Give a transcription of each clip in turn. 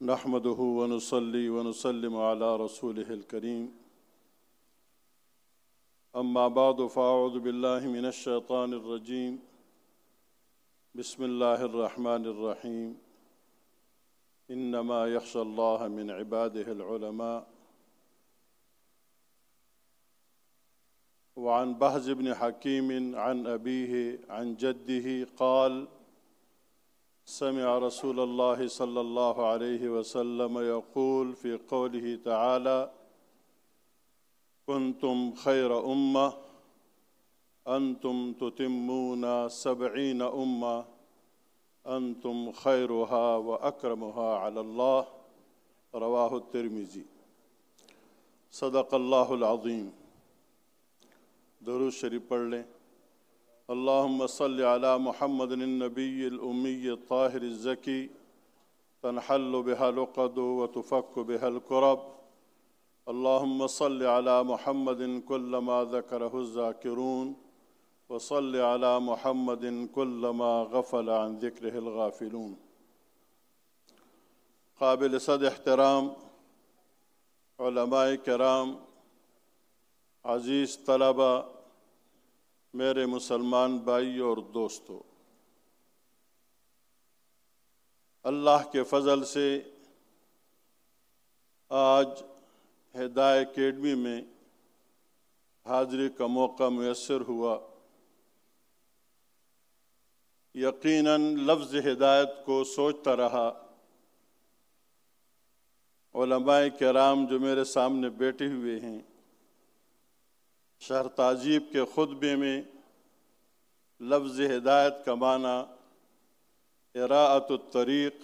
نحمده ونصلي ونسلم على رسوله الكريم أما بعد فأعوذ بالله من الشيطان الرجيم بسم الله الرحمن الرحيم إنما يخشى الله من عباده العلماء وعن بهز بن حكيم عن أبيه عن جده قال سمع رسول الله صلى الله عليه وسلم يقول في قوله تعالى كنتم خير أمة أنتم تتمون 70 أمة أنتم خيرها وأكرمها على الله رواه الترمذي صدق الله العظيم درود شریف پڑھ لیں اللهم صل على محمد النبي الأمي الطاهر الزكي تنحل بها العقد وتفك بها الكرب اللهم صل على محمد كلما ذكره الذاكرون وصل على محمد كلما غفل عن ذكره الغافلون قابل صد احترام علماء کرام، عزیز طلبہ، میرے مسلمان بھائی اور دوستو، اللہ کے فضل سے آج ہدایت اکیڈمی میں حاضری کا موقع میسر ہوا۔ یقیناً لفظ ہدایت کو سوچتا رہا۔ علماء کرام جو میرے سامنے بیٹھے ہوئے ہیں، شرح تعذیب کے خطبے میں لفظ ہدایت کا معنی اراءۃ الطریق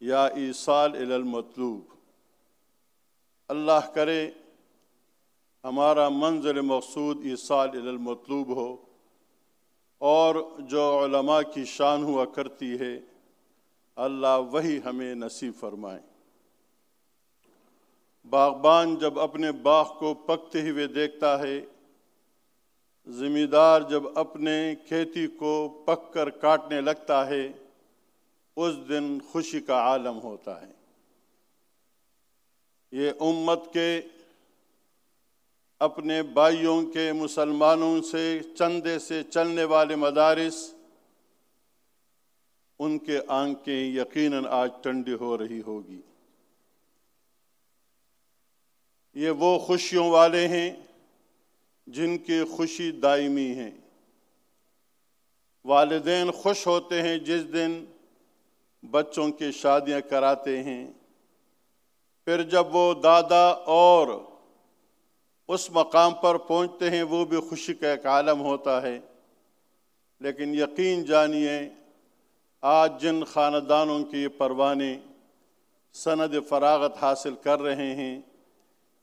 یا ایصال الی المطلوب۔ اللہ کرے ہمارا منزل مقصود ایصال الی المطلوب ہو، اور جو علماء کی شان ہوا کرتی ہے اللہ وہی ہمیں نصیب فرمائے۔ باغبان جب اپنے باغ کو پکتے ہوئے دیکھتا ہے، زمیندار جب اپنے کھیتی کو پک کر کاٹنے لگتا ہے، اس دن خوشی کا عالم ہوتا ہے۔ یہ امت کے اپنے بھائیوں کے مسلمانوں سے چندے سے چلنے والے مدارس، ان کے آنکھیں یقیناً آج ٹھنڈی ہو رہی ہوگی۔ یہ وہ خوشیوں والے ہیں جن کی خوشی دائمی ہے۔ والدین خوش ہوتے ہیں جس دن بچوں کی شادیاں کراتے ہیں، پھر جب وہ دادا اور اس مقام پر پہنچتے ہیں وہ بھی خوشی کا ایک عالم ہوتا ہے۔ لیکن یقین جانیے آج جن خاندانوں کے یہ پروانے سند فراغت حاصل کر رہے ہیں،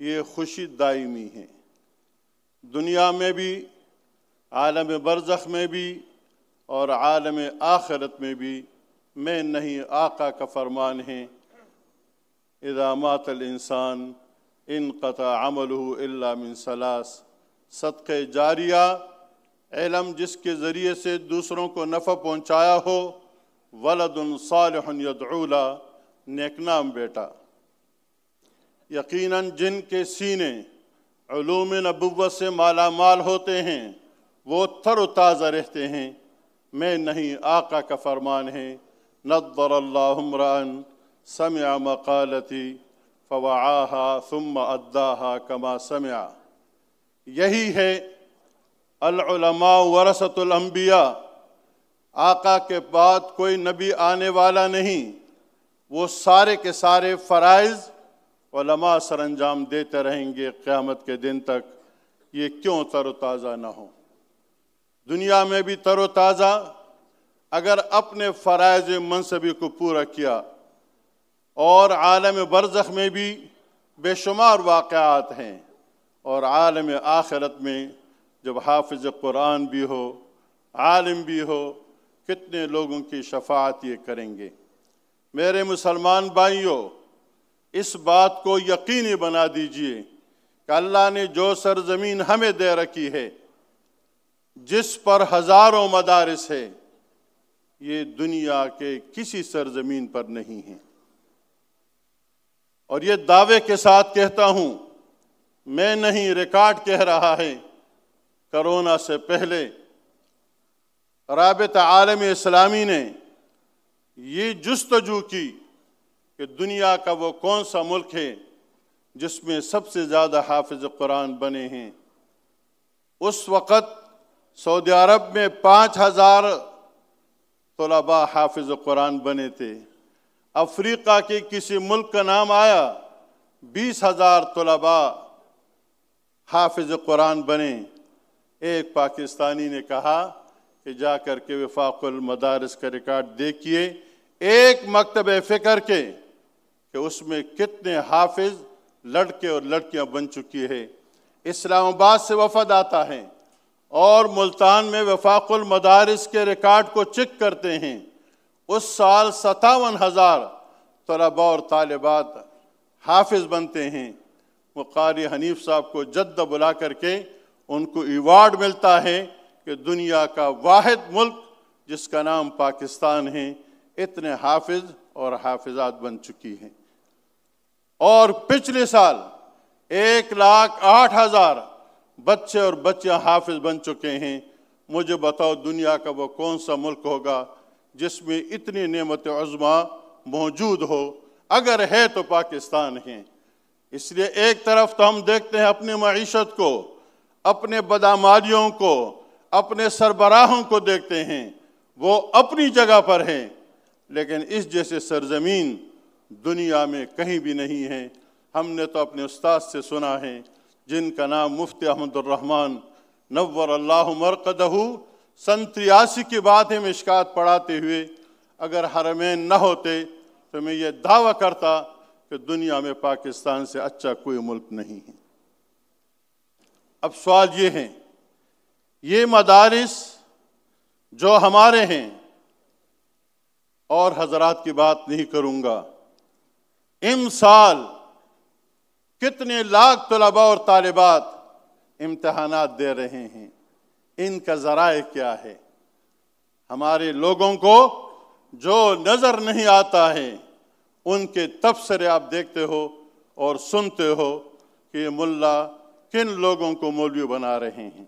یہ خوشی دائمی ہے۔ دنیا میں بھی، عالم برزخ میں بھی اور عالم آخرت میں بھی میں نہیں، آقا کا فرمان ہے اذا مات الانسان انقطع عمله الا من ثلاث، صدقہ جاریہ، علم جس کے ذریعے سے دوسروں کو نفع پہنچایا ہو، ولد صالح یدعو له، نیک نام بیٹا۔ یقیناً جن کے سینے علوم نبوت سے مالا مال ہوتے ہیں وہ تر و تازہ رہتے ہیں۔ میں نہیں، آقا کا فرمان ہے نضر اللہ امرأ سمع مقالتی فوعاها ثم اداها كما سمع۔ یہی ہے العلماء ورثۃ الانبیاء۔ آقا کے بعد کوئی نبی آنے والا نہیں، وہ سارے کے سارے فرائض علماء سر انجام دیتے رہیں گے قیامت کے دن تک۔ یہ کیوں تر و تازہ نہ ہو؟ دنیا میں بھی تر و تازہ اگر اپنے فرائض منصبی کو پورا کیا، اور عالم برزخ میں بھی بے شمار واقعات ہیں، اور عالم آخرت میں جب حافظ قرآن بھی ہو، عالم بھی ہو، کتنے لوگوں کی شفاعت یہ کریں گے۔ میرے مسلمان بھائیوں، اس بات کو یقینی بنا دیجئے کہ اللہ نے جو سرزمین ہمیں دے رکھی ہے، جس پر ہزاروں مدارس ہے، یہ دنیا کے کسی سرزمین پر نہیں ہیں۔ اور یہ دعوے کے ساتھ کہتا ہوں، میں نہیں، ریکارڈ کہہ رہا ہے، کرونا سے پہلے رابطہ عالم اسلامی نے یہ جستجو کی کہ دنیا کا وہ کون سا ملک ہے جس میں سب سے زیادہ حافظ قرآن بنے ہیں۔ اس وقت سعودی عرب میں 5000 طلباء حافظ قرآن بنے تھے۔ افریقہ کے کسی ملک کا نام آیا، 20,000 طلباء حافظ قرآن بنے۔ ایک پاکستانی نے کہا کہ جا کر کے وفاق المدارس کا ریکارڈ دیکھیے، ایک مکتب فکر کے، کہ اس میں کتنے حافظ لڑکے اور لڑکیاں بن چکی ہے۔ اسلام آباد سے وفد آتا ہے اور ملتان میں وفاق المدارس کے ریکارڈ کو چیک کرتے ہیں۔ اس سال 57,000 طلباء اور طالبات حافظ بنتے ہیں۔ وہ قاری حنیف صاحب کو جدہ بلا کر کے ان کو ایوارڈ ملتا ہے کہ دنیا کا واحد ملک جس کا نام پاکستان ہے، اتنے حافظ اور حافظات بن چکی ہیں۔ اور پچھلے سال 1,08,000 بچے اور بچیاں حافظ بن چکے ہیں۔ مجھے بتاؤ دنیا کا وہ کون سا ملک ہوگا جس میں اتنی نعمت عظمیٰ موجود ہو؟ اگر ہے تو پاکستان ہے۔ اس لیے ایک طرف تو ہم دیکھتے ہیں اپنی معیشت کو، اپنے بدعمالیوں کو، اپنے سربراہوں کو دیکھتے ہیں، وہ اپنی جگہ پر ہیں، لیکن اس جیسے سرزمین دنیا میں کہیں بھی نہیں ہے۔ ہم نے تو اپنے استاد سے سنا ہے، جن کا نام مفتی احمد الرحمن نور اللہ مرقدہ، سن 83 کی بات ہے، مشکات پڑھاتے ہوئے، اگر حرمین نہ ہوتے تو میں یہ دعویٰ کرتا کہ دنیا میں پاکستان سے اچھا کوئی ملک نہیں ہے۔ اب سوال یہ ہے، یہ مدارس جو ہمارے ہیں، اور حضرات کی بات نہیں کروں گا، سال کتنے لاکھ طلباء اور طالبات امتحانات دے رہے ہیں، ان کا ذرائع کیا ہے؟ ہمارے لوگوں کو جو نظر نہیں آتا ہے ان کے تبصرے آپ دیکھتے ہو اور سنتے ہو کہ یہ ملا کن لوگوں کو مولوی بنا رہے ہیں۔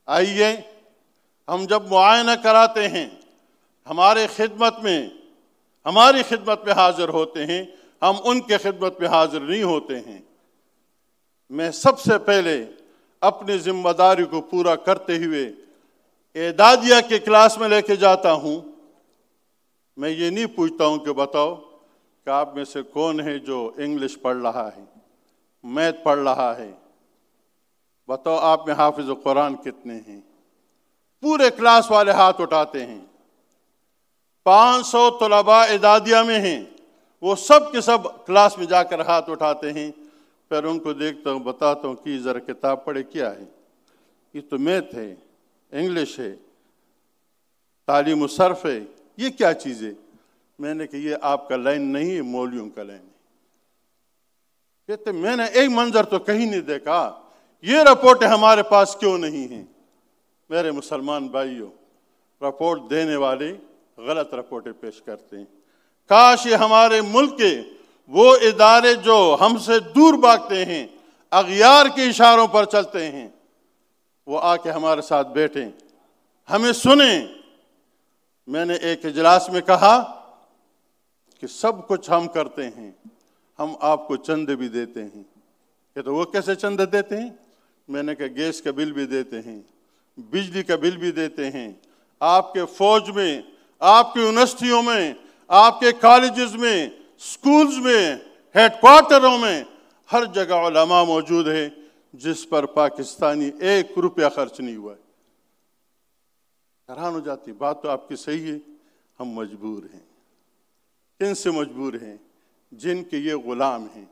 آئیے ہم جب معائنہ کراتے ہیں، ہماری خدمت میں حاضر ہوتے ہیں، ہم ان کے خدمت میں حاضر نہیں ہوتے ہیں۔ میں سب سے پہلے اپنی ذمہ داری کو پورا کرتے ہوئے اعدادیہ کے کلاس میں لے کے جاتا ہوں۔ میں یہ نہیں پوچھتا ہوں کہ بتاؤ کہ آپ میں سے کون ہے جو انگلش پڑھ رہا ہے، میتھ پڑھ رہا ہے، بتاؤ آپ میں حافظ قرآن کتنے ہیں؟ پورے کلاس والے ہاتھ اٹھاتے ہیں۔ 500 طلباء اعدادیہ میں ہیں، وہ سب کے سب کلاس میں جا کر ہاتھ اٹھاتے ہیں۔ پھر ان کو دیکھتا ہوں، بتاتا ہوں کہ ذرا کتاب پڑھے، کیا ہے یہ؟ تو میتھ ہے، انگلش ہے، تعلیم و صرف ہے، یہ کیا چیز ہے؟ میں نے کہا یہ آپ کا لائن نہیں ہے، مولویوں کا لائن ہے۔ کہتے میں نے ایک منظر تو کہیں نہیں دیکھا، یہ رپورٹیں ہمارے پاس کیوں نہیں ہیں؟ میرے مسلمان بھائیوں، رپورٹ دینے والے غلط رپورٹیں پیش کرتے ہیں۔ کاش یہ ہمارے ملک کے وہ ادارے جو ہم سے دور بھاگتے ہیں، اغیار کے اشاروں پر چلتے ہیں، وہ آ کے ہمارے ساتھ بیٹھیں، ہمیں سنیں۔ میں نے ایک اجلاس میں کہا کہ سب کچھ ہم کرتے ہیں، ہم آپ کو چندے بھی دیتے ہیں۔ کہ تو وہ کیسے چندے دیتے ہیں؟ میں نے کہا گیس کا بل بھی دیتے ہیں، بجلی کا بل بھی دیتے ہیں، آپ کے فوج میں، آپ کی یونیورسٹیوں میں، آپ کے کالجز میں، سکولز میں، ہیڈ کوارٹروں میں، ہر جگہ علماء موجود ہیں جس پر پاکستانی 1 روپیہ خرچ نہیں ہوا ہے۔ حیران ہو جاتی، بات تو آپ کی صحیح ہے، ہم مجبور ہیں۔ کن سے مجبور ہیں؟ جن کے یہ غلام ہیں۔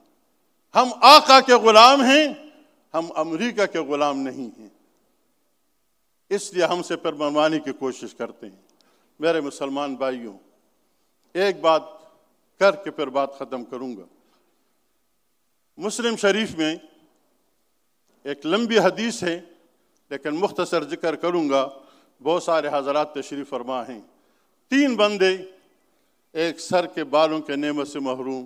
ہم آقا کے غلام ہیں، ہم امریکہ کے غلام نہیں ہیں، اس لیے ہم سے پر منوانے کی کوشش کرتے ہیں۔ میرے مسلمان بھائیوں، ایک بات کر کے پھر بات ختم کروں گا۔ مسلم شریف میں ایک لمبی حدیث ہے، لیکن مختصر ذکر کروں گا، بہت سارے حضرات تشریف فرما ہیں۔ 3 بندے، ایک سر کے بالوں کے نعمت سے محروم،